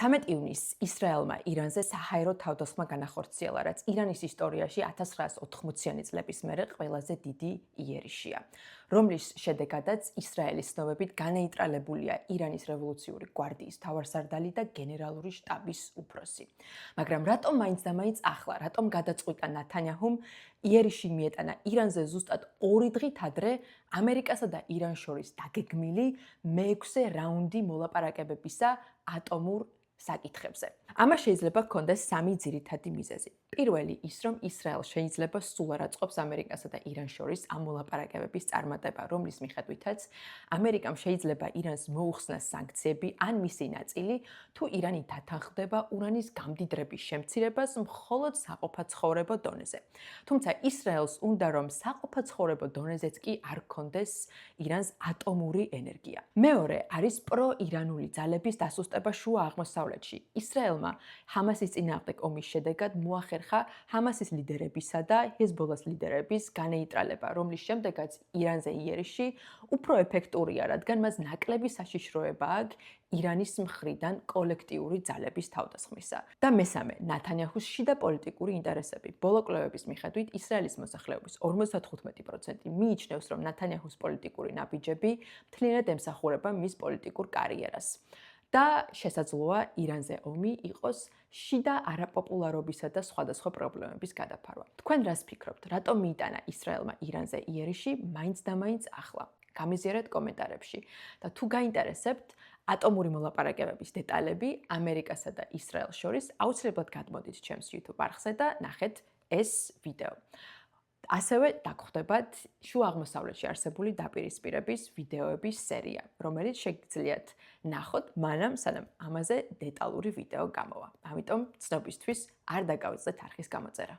13 ივნისს ისრაელმა ირანზე საჰაერო თავდასხმა განახორციელა, რაც ირანის ისტორიაში 1980-იანი წლების მერე ყველაზე დიდი იერიშია, რომლის შედეგადაც ისრაელის ცნობებით განეიტრალებულია ირანის რევოლუციური გვარდიის მთავარსარდალი და გენერალური შტაბის უფროსი. მაგრამ რატომ მაინც და მაინც ახლა, რატომ გადაწყვიტა ნათანიაჰუმ იერიში მიეტანა ირანზე ზუსტად 2 დღით ადრე ამერიკასა და իրანს შორის დაგეგმილი მეექვსე რაუნდი მოლაპარაკებებისა ატომურ საკითხებზე. ამას შეიძლება ჰქონდეს 3 ძირითადი მიზეზი. პირველი ის, რომ ისრაელს შეიძლება სულ არ აწყობს ამერიკასა და իրანს შორის ამ მოლაპარაკებების წარმატება, რომლის მიხედვითაც ამერიკამ შეიძლება ირანს მოუხსნას სანქციები ან მისი ნაწილი, თუ ირანი დათანხმდება ურანის გამდიდრების შემცირებას მხოლოდ საყოფაცხოვრებო დონეზე. თუმცა ისრაელს უნდა, რომ საყოფაცხოვრებო დონეზეც კი არ ჰქონდეს ირანს ატომური ენერგია. მეორე არის პრო-ირანული ძალების დასუსტება შუა აღმოსავლეთში. ისრაელმა ჰამასის წინააღმდეგ ომის შედეგად მოახერხა ჰამასის ლიდერებისა და ჰეზბოლას ლიდერების განეიტრალება, რომლის შემდეგაც ირანზე იერიში უფრო ეფექტურია, რადგან მას ნაკლები საშიშროება აქვს ირანის მხრიდან კოლექტიური ძალების თავდასხმისა. და მესამე, ნათანიაჰუს შიდა პოლიტიკური ინტერესები. ბოლო კვლევების მიხედვით ისრაელის მოსახლეობის 55% მიიჩნევს, რომ ნათანიაჰუს პოლიტიკური ნაბიჯები მთლიანად ემსახურება მის პოლიტიკურ კარიერას. და შესაძლოა ირანზე ომი იყოს შიდა არაპოპულარობისა და სხვადასხვა პრობლემების გადაფარვა. თქვენ რას ფიქრობთ, რატომ მიიტანა ისრაელმა ირანზე იერიში მაინც და მაინც ახლა? გამიზიარეთ კომენტარებში და თუ გაინტერესებთ ატომური მოლაპარაკებების დეტალები ამერიკასა და ისრაელს შორის, აუცილებლად გადმოდით ჩემს YouTube არხზე და ნახეთ ეს ვიდეო. ასევე დაგხვდებათ შუა აღმოსავლეთში არსებული დაპირისპირების ვიდეოების სერია, რომელიც შეგიძლიათ ნახოთ მანამ, სანამ ამაზე დეტალური ვიდეო გამოვა. ამიტომ ცნობისთვის არ დაგავიწყდეთ არხის გამოწერა.